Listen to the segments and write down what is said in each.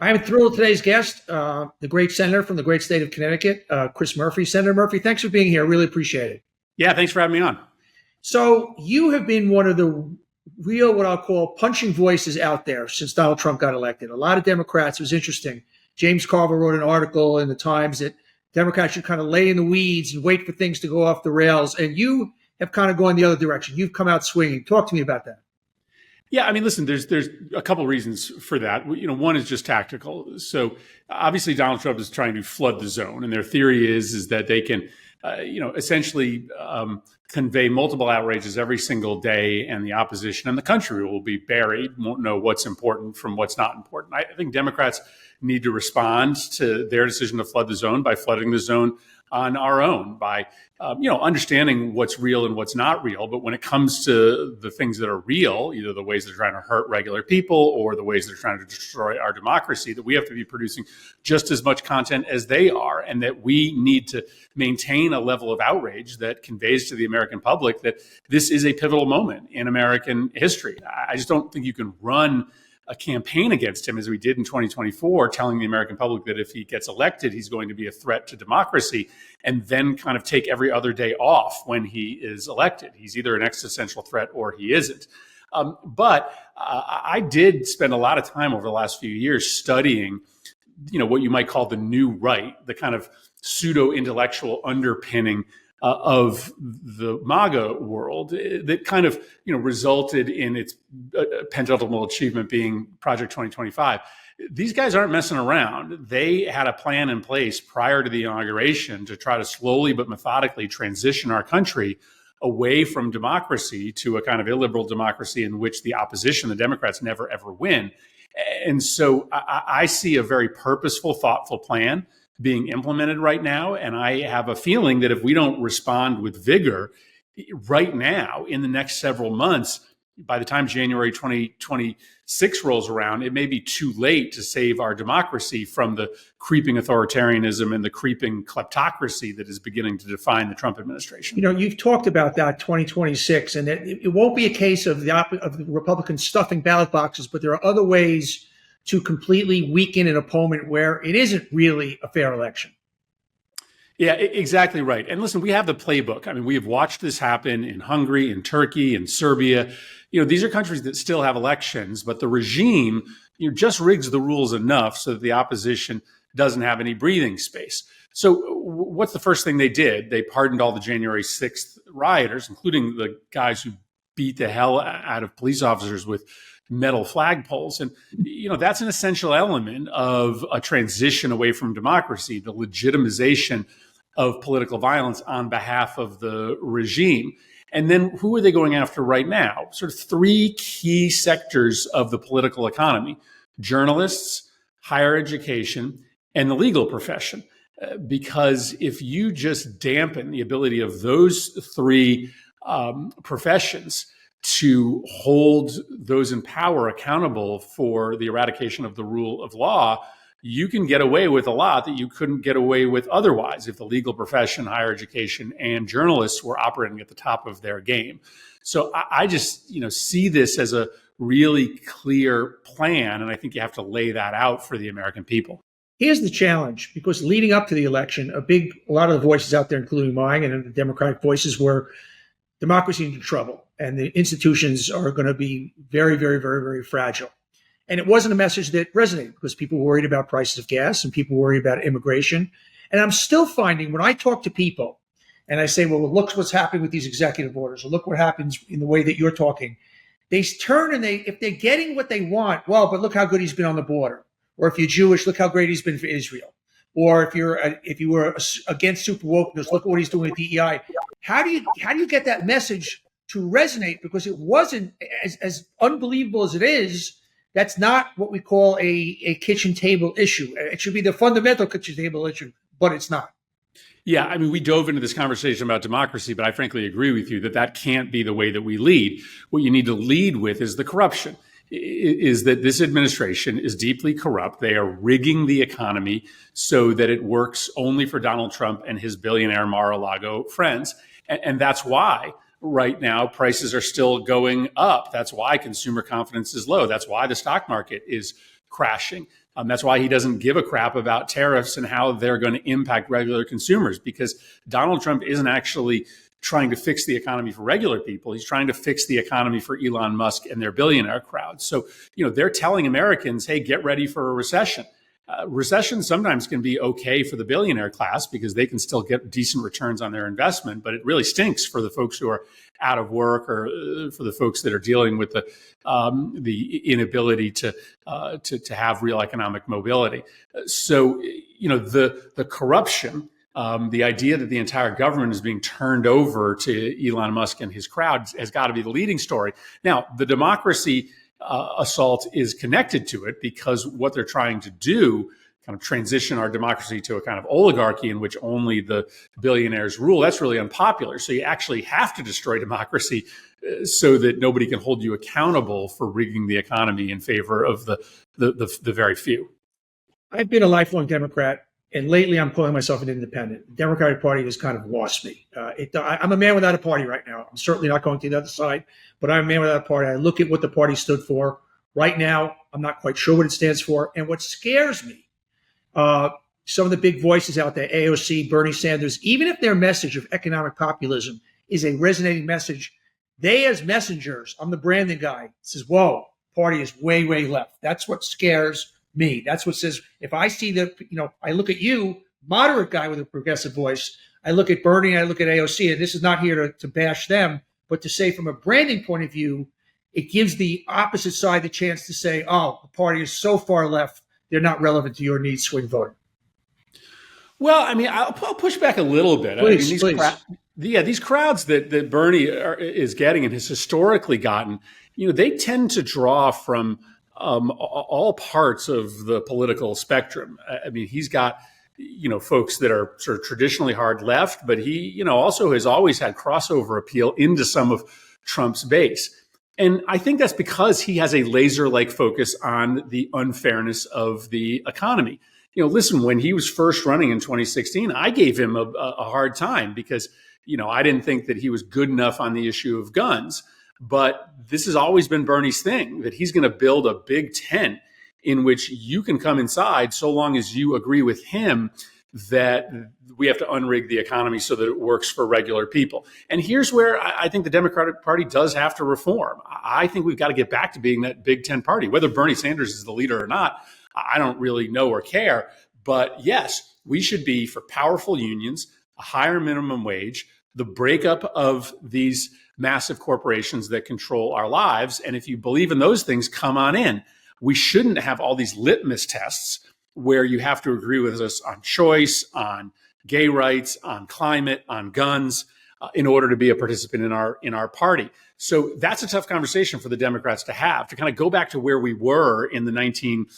I'm thrilled with today's guest, the great senator from the great state of Connecticut, Chris Murphy. Senator Murphy, thanks for being here. I really appreciate it. Yeah, thanks for having me on. So you have been one of the real, what I'll call, punching voices out there since Donald Trump got elected. A lot of Democrats, it was interesting. James Carville wrote an article in the Times that Democrats should kind of lay in the weeds and wait for things to go off the rails. And you have kind of gone the other direction. You've come out swinging. Talk to me about that. Yeah, I mean, listen, there's a couple of reasons for that. One is just tactical. So obviously Donald Trump is trying to flood the zone, and their theory is that they can, essentially convey multiple outrages every single day, and the opposition and the country will be buried, won't know what's important from what's not important. I think Democrats need to respond to their decision to flood the zone by flooding the zone on our own, by understanding what's real and what's not real. But when it comes to the things that are real, either the ways they're trying to hurt regular people or the ways they're trying to destroy our democracy, that we have to be producing just as much content as they are, and that we need to maintain a level of outrage that conveys to the American public that this is a pivotal moment in American history. I just don't think you can run a campaign against him as we did in 2024, telling the American public that if he gets elected, he's going to be a threat to democracy, and then kind of take every other day off when he is elected. He's either an existential threat or he isn't. But I did spend a lot of time over the last few years studying, what you might call the new right, the kind of pseudo-intellectual underpinning of the MAGA world that kind of, resulted in its penultimate achievement being Project 2025. These guys aren't messing around. They had a plan in place prior to the inauguration to try to slowly but methodically transition our country away from democracy to a kind of illiberal democracy in which the opposition, the Democrats, never, ever win. And so I see a very purposeful, thoughtful plan being implemented right now. And I have a feeling that if we don't respond with vigor right now in the next several months, by the time January 2026 rolls around, it may be too late to save our democracy from the creeping authoritarianism and the creeping kleptocracy that is beginning to define the Trump administration. You've talked about that 2026, and it won't be a case of the Republicans stuffing ballot boxes, but there are other ways to completely weaken an opponent where it isn't really a fair election. Yeah, exactly right. And listen, we have the playbook. I mean, we have watched this happen in Hungary, in Turkey, in Serbia. These are countries that still have elections, but the regime, just rigs the rules enough so that the opposition doesn't have any breathing space. So what's the first thing they did? They pardoned all the January 6th rioters, including the guys who beat the hell out of police officers with metal flagpoles. And, that's an essential element of a transition away from democracy, the legitimization of political violence on behalf of the regime. And then who are they going after right now? Sort of three key sectors of the political economy: journalists, higher education, and the legal profession. Because if you just dampen the ability of those three professions to hold those in power accountable for the eradication of the rule of law, you can get away with a lot that you couldn't get away with otherwise if the legal profession, higher education, and journalists were operating at the top of their game. So I just, see this as a really clear plan, and I think you have to lay that out for the American people. Here's the challenge, because leading up to the election, a lot of the voices out there, including mine and the Democratic voices, were democracy into trouble, and the institutions are going to be very, very, very, very fragile. And it wasn't a message that resonated because people were worried about prices of gas and people were worried about immigration. And I'm still finding when I talk to people and I say, well, look what's happening with these executive orders, or look what happens in the way that you're talking, they turn and if they're getting what they want, well, but look how good he's been on the border. Or if you're Jewish, look how great he's been for Israel. Or if you were against super wokeness, look at what he's doing with DEI. How do you get that message to resonate? Because it wasn't as unbelievable as it is. That's not what we call a kitchen table issue. It should be the fundamental kitchen table issue, but it's not. Yeah, I mean, we dove into this conversation about democracy, but I frankly agree with you that can't be the way that we lead. What you need to lead with is the corruption. Is that this administration is deeply corrupt. They are rigging the economy so that it works only for Donald Trump and his billionaire Mar-a-Lago friends. And that's why right now prices are still going up. That's why consumer confidence is low. That's why the stock market is crashing. That's why he doesn't give a crap about tariffs and how they're going to impact regular consumers, because Donald Trump isn't actually trying to fix the economy for regular people. He's trying to fix the economy for Elon Musk and their billionaire crowd. So, they're telling Americans, hey, get ready for a recession. Recession sometimes can be okay for the billionaire class because they can still get decent returns on their investment, but it really stinks for the folks who are out of work, or for the folks that are dealing with the inability to have real economic mobility. So, the corruption, the idea that the entire government is being turned over to Elon Musk and his crowd has got to be the leading story. Now, the democracy assault is connected to it, because what they're trying to do, kind of transition our democracy to a kind of oligarchy in which only the billionaires rule. That's really unpopular. So you actually have to destroy democracy so that nobody can hold you accountable for rigging the economy in favor of the very few. I've been a lifelong Democrat, and lately I'm calling myself an independent. The Democratic Party has kind of lost me. I'm a man without a party right now. I'm certainly not going to the other side, but I'm a man without a party. I look at what the party stood for. Right now, I'm not quite sure what it stands for. And what scares me, some of the big voices out there, AOC, Bernie Sanders, even if their message of economic populism is a resonating message, they as messengers, I'm the branding guy, says, whoa, party is way, way left. That's what scares me. That's what says, if I see I look at you, moderate guy with a progressive voice, I look at Bernie, I look at AOC, and this is not here to bash them, but to say from a branding point of view, it gives the opposite side the chance to say, oh, the party is so far left, they're not relevant to your needs, swing voter. Well, I mean, I'll push back a little bit. Please. These crowds that Bernie is getting and has historically gotten, they tend to draw from all parts of the political spectrum. I mean, he's got, folks that are sort of traditionally hard left, but he, also has always had crossover appeal into some of Trump's base. And I think that's because he has a laser-like focus on the unfairness of the economy. Listen, when he was first running in 2016, I gave him a hard time because, I didn't think that he was good enough on the issue of guns. But this has always been Bernie's thing, that he's going to build a big tent in which you can come inside so long as you agree with him that we have to unrig the economy so that it works for regular people. And here's where I think the Democratic Party does have to reform. I think we've got to get back to being that big tent party. Whether Bernie Sanders is the leader or not, I don't really know or care. But yes, we should be for powerful unions, a higher minimum wage, the breakup of these massive corporations that control our lives. And if you believe in those things, come on in. We shouldn't have all these litmus tests where you have to agree with us on choice, on gay rights, on climate, on guns, in order to be a participant in our party. So that's a tough conversation for the Democrats to have, to kind of go back to where we were in the 60s,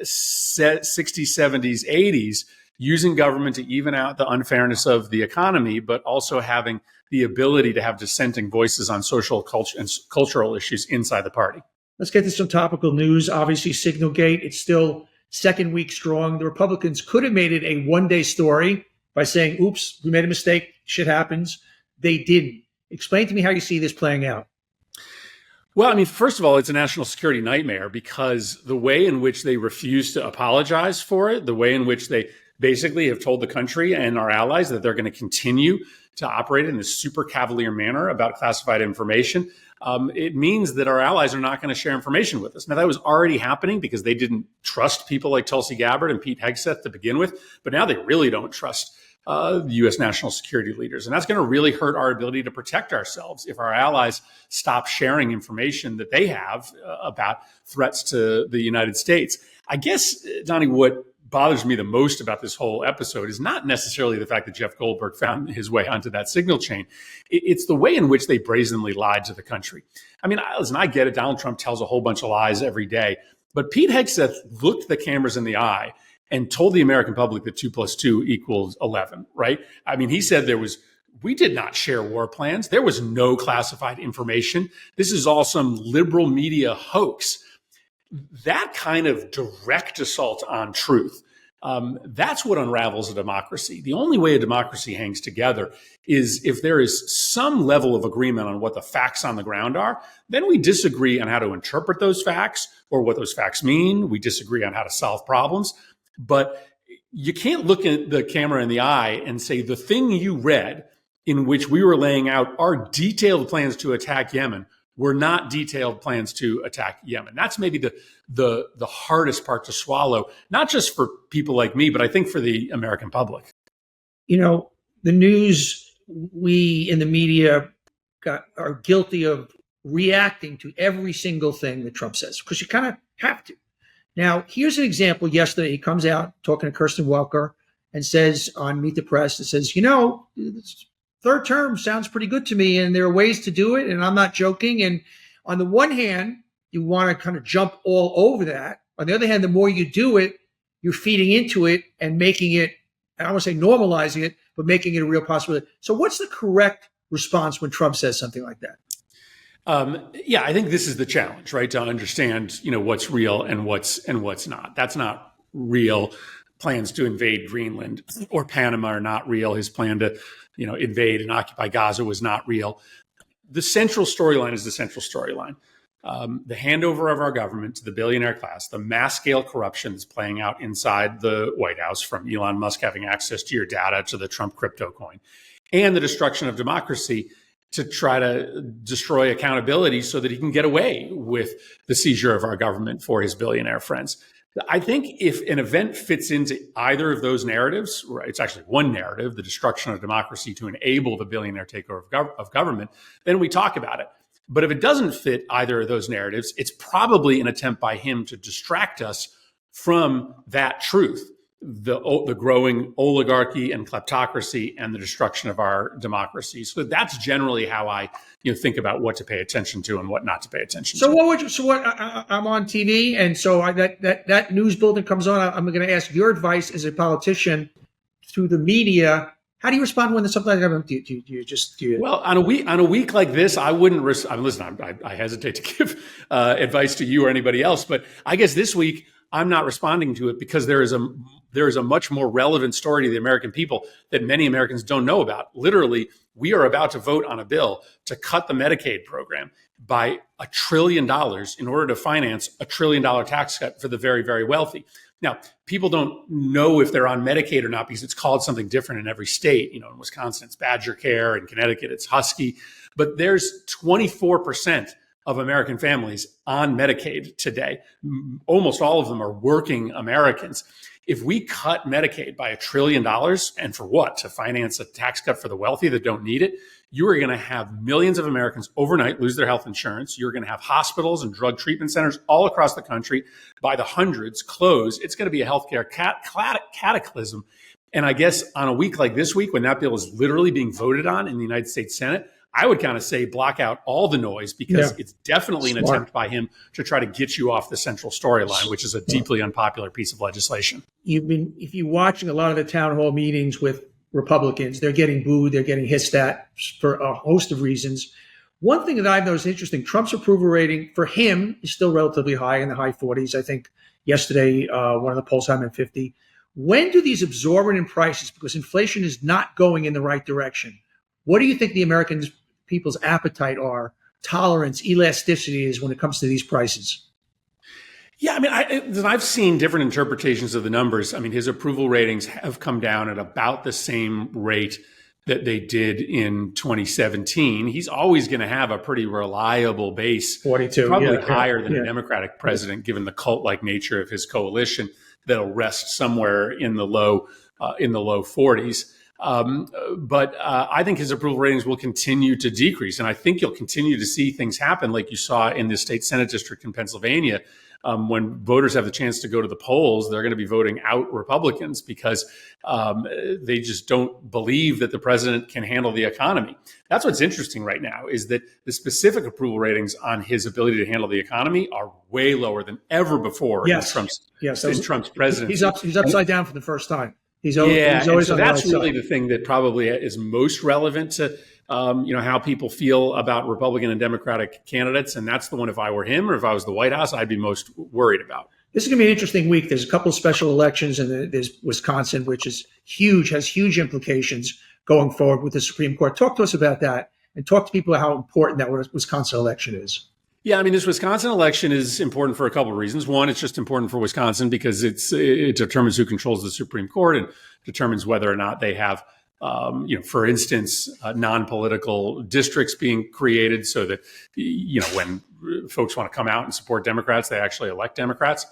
70s, 80s, using government to even out the unfairness of the economy, but also having the ability to have dissenting voices on social culture and cultural issues inside the party. Let's get to some topical news. Obviously, Signalgate, it's still second week strong. The Republicans could have made it a one-day story by saying, oops, we made a mistake, shit happens. They didn't. Explain to me how you see this playing out. Well, I mean, first of all, it's a national security nightmare because the way in which they refuse to apologize for it, the way in which they basically have told the country and our allies that they're going to continue to operate in this super cavalier manner about classified information, it means that our allies are not going to share information with us. Now, that was already happening because they didn't trust people like Tulsi Gabbard and Pete Hegseth to begin with, but now they really don't trust the U.S. national security leaders. And that's going to really hurt our ability to protect ourselves if our allies stop sharing information that they have about threats to the United States. I guess, Donnie, what bothers me the most about this whole episode is not necessarily the fact that Jeff Goldberg found his way onto that signal chain. It's the way in which they brazenly lied to the country. I mean, listen, I get it. Donald Trump tells a whole bunch of lies every day. But Pete Hegseth looked the cameras in the eye and told the American public that 2 + 2 = 11, right? I mean, he said we did not share war plans. There was no classified information. This is all some liberal media hoax. That kind of direct assault on truth That's what unravels a democracy. The only way a democracy hangs together is if there is some level of agreement on what the facts on the ground are. Then we disagree on how to interpret those facts or what those facts mean. We disagree on how to solve problems. But you can't look at the camera in the eye and say the thing you read in which we were laying out our detailed plans to attack Yemen were not detailed plans to attack Yemen. That's maybe the hardest part to swallow, not just for people like me, but I think for the American public. You know, the news, we in the media are guilty of reacting to every single thing that Trump says, because you kind of have to. Now, here's an example. Yesterday, he comes out talking to Kirsten Welker and says on Meet the Press, it says, third term sounds pretty good to me, and there are ways to do it, and I'm not joking. And on the one hand, you want to kind of jump all over that. On the other hand, the more you do it, you're feeding into it and making it, I don't want to say normalizing it, but making it a real possibility. So what's the correct response when Trump says something like that? I think this is the challenge, right? To understand, what's real and what's not. That's not real. Plans to invade Greenland or Panama are not real. His plan to, invade and occupy Gaza was not real. The central storyline is the central storyline. The handover of our government to the billionaire class, the mass scale corruption that's playing out inside the White House, from Elon Musk having access to your data to the Trump crypto coin, and the destruction of democracy to try to destroy accountability so that he can get away with the seizure of our government for his billionaire friends. I think if an event fits into either of those narratives, right, it's actually one narrative, the destruction of democracy to enable the billionaire takeover of government, then we talk about it. But if it doesn't fit either of those narratives, it's probably an attempt by him to distract us from that truth, the growing oligarchy and kleptocracy and the destruction of our democracy. So that's generally how I think about what to pay attention to and what not to pay attention to. I'm on TV, and so that news bulletin comes on. I'm going to ask your advice as a politician through the media. How do you respond when there's something like that? Do you Well, on a week like this, I wouldn't. I hesitate to give advice to you or anybody else, but I guess this week I'm not responding to it because there is a much more relevant story to the American people that many Americans don't know about. Literally, we are about to vote on a bill to cut the Medicaid program by $1 trillion in order to finance $1 trillion tax cut for the very, very wealthy. Now, people don't know if they're on Medicaid or not because it's called something different in every state. In Wisconsin, it's Badger Care. In Connecticut, it's Husky. But there's 24% of American families on Medicaid today. Almost all of them are working Americans. If we cut Medicaid by $1 trillion, and for what? To finance a tax cut for the wealthy that don't need it, you are going to have millions of Americans overnight lose their health insurance. You're going to have hospitals and drug treatment centers all across the country by the hundreds close. It's going to be a healthcare cataclysm. And I guess on a week like this week, when that bill is literally being voted on in the United States Senate, I would kind of say block out all the noise because it's definitely an attempt by him to try to get you off the central storyline, which is a deeply unpopular piece of legislation. If you're watching a lot of the town hall meetings with Republicans, they're getting booed, they're getting hissed at for a host of reasons. One thing that I've noticed interesting, Trump's approval rating for him is still relatively high, in the high 40s. I think yesterday, one of the polls had him at 50. When do these absorbent prices, because inflation is not going in the right direction, what do you think the American people's appetite are, tolerance, elasticity is when it comes to these prices? Yeah, I've seen different interpretations of the numbers. His approval ratings have come down at about the same rate that they did in 2017. He's always going to have a pretty reliable base, 42, probably higher than a Democratic president, given the cult-like nature of his coalition that'll rest somewhere in the low 40s. But I think his approval ratings will continue to decrease. And I think you'll continue to see things happen like you saw in the state Senate district in Pennsylvania. When voters have the chance to go to the polls, they're going to be voting out Republicans because they just don't believe that the president can handle the economy. That's what's interesting right now, is that the specific approval ratings on his ability to handle the economy are way lower than ever before in Trump's presidency. He's upside down for the first time. He's always so on the that's right really side. the thing that probably is most relevant to how people feel about Republican and Democratic candidates, and that's the one. If I were him or if I was the White House, I'd be most worried about. This is going to be an interesting week. There's a couple of special elections, and there's Wisconsin, which is huge, has huge implications going forward with the Supreme Court. Talk to us about that, and talk to people how important that Wisconsin election is. Yeah, I mean, this Wisconsin election is important for a couple of reasons. One, it's just important for Wisconsin because it determines who controls the Supreme Court and determines whether or not they have, for instance, non-political districts being created so that, when folks want to come out and support Democrats, they actually elect Democrats.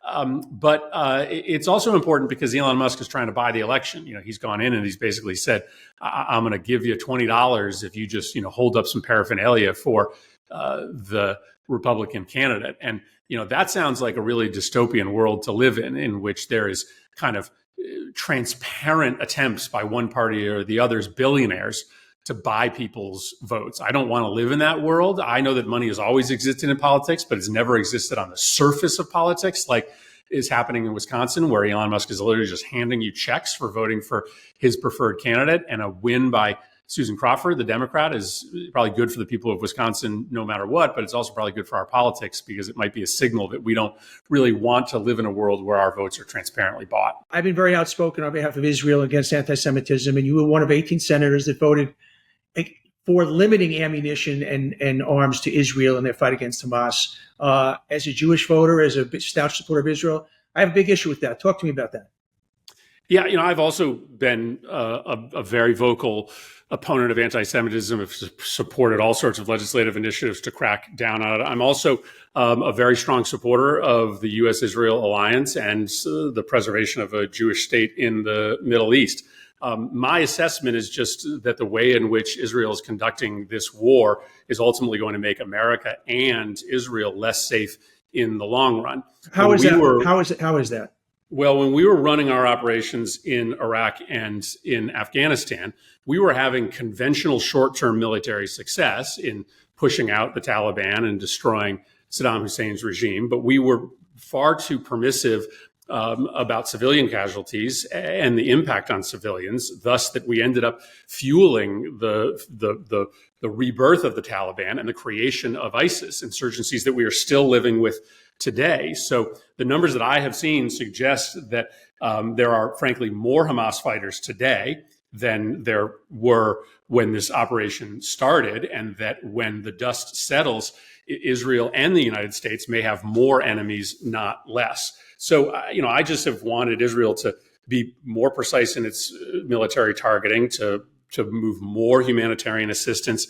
But it's also important because Elon Musk is trying to buy the election. He's gone in and he's basically said, I'm going to give you $20 if you just, hold up some paraphernalia for the Republican candidate. And, that sounds like a really dystopian world to live in which there is kind of transparent attempts by one party or the other's billionaires to buy people's votes. I don't want to live in that world. I know that money has always existed in politics, but it's never existed on the surface of politics like is happening in Wisconsin, where Elon Musk is literally just handing you checks for voting for his preferred candidate, and a win by Susan Crawford, the Democrat, is probably good for the people of Wisconsin no matter what, but it's also probably good for our politics because it might be a signal that we don't really want to live in a world where our votes are transparently bought. I've been very outspoken on behalf of Israel against anti-Semitism, and you were one of 18 senators that voted for limiting ammunition and arms to Israel in their fight against Hamas. As a Jewish voter, as a staunch supporter of Israel, I have a big issue with that. Talk to me about that. Yeah, I've also been a very vocal opponent of anti-Semitism. I've supported all sorts of legislative initiatives to crack down on it. I'm also a very strong supporter of the U.S. Israel alliance and the preservation of a Jewish state in the Middle East. My assessment is just that the way in which Israel is conducting this war is ultimately going to make America and Israel less safe in the long run. How is that? Well, when we were running our operations in Iraq and in Afghanistan, we were having conventional short-term military success in pushing out the Taliban and destroying Saddam Hussein's regime, but we were far too permissive about civilian casualties and the impact on civilians, thus that we ended up fueling the rebirth of the Taliban and the creation of ISIS, insurgencies that we are still living with today. So the numbers that I have seen suggest that there are, frankly, more Hamas fighters today than there were when this operation started, and that when the dust settles, Israel and the United States may have more enemies, not less. So, I just have wanted Israel to be more precise in its military targeting, to move more humanitarian assistance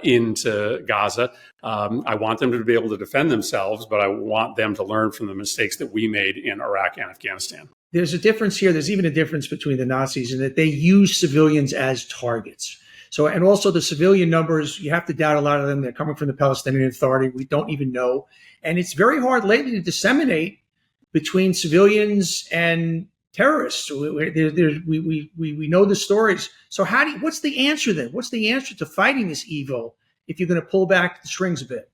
into Gaza. I want them to be able to defend themselves, but I want them to learn from the mistakes that we made in Iraq and Afghanistan. There's a difference here. There's even a difference between the Nazis in that they use civilians as targets. So, and also the civilian numbers, you have to doubt a lot of them. They're coming from the Palestinian Authority. We don't even know. And it's very hard lately to disseminate between civilians and terrorists. We know the stories. So what's the answer then? What's the answer to fighting this evil if you're going to pull back the strings a bit?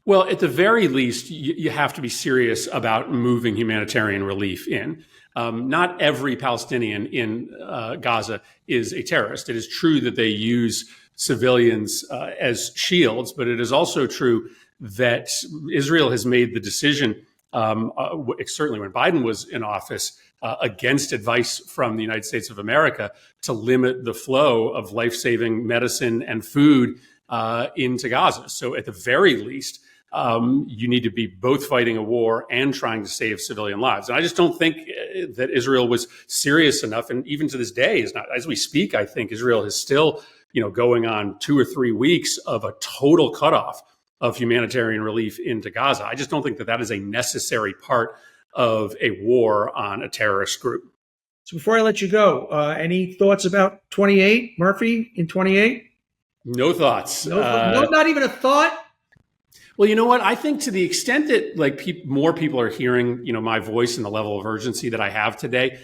Well, at the very least, you have to be serious about moving humanitarian relief in. Not every Palestinian in Gaza is a terrorist. It is true that they use civilians as shields, but it is also true that Israel has made the decision, certainly when Biden was in office, against advice from the United States of America, to limit the flow of life-saving medicine and food into Gaza. So at the very least, you need to be both fighting a war and trying to save civilian lives. And I just don't think that Israel was serious enough. And even to this day, is not, as we speak, I think Israel is still, going on 2 or 3 weeks of a total cutoff of humanitarian relief into Gaza. I just don't think that is a necessary part of a war on a terrorist group. So before I let you go, any thoughts about 28, Murphy, in 28? No thoughts. No, not even a thought? Well, you know what? I think to the extent that more people are hearing, my voice and the level of urgency that I have today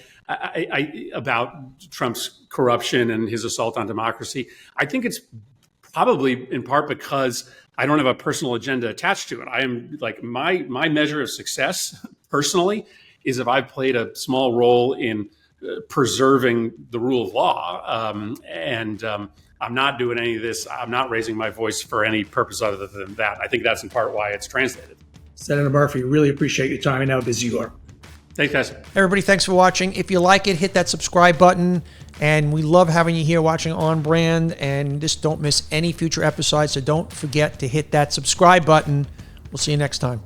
about Trump's corruption and his assault on democracy, I think it's probably in part because I don't have a personal agenda attached to it. I am my measure of success personally is if I've played a small role in preserving the rule of law. I'm not doing any of this. I'm not raising my voice for any purpose other than that. I think that's in part why it's translated. Senator Murphy, really appreciate your time and how busy you are. Thanks, guys. Everybody, thanks for watching. If you like it, hit that subscribe button. And we love having you here watching On Brand. And just don't miss any future episodes. So don't forget to hit that subscribe button. We'll see you next time.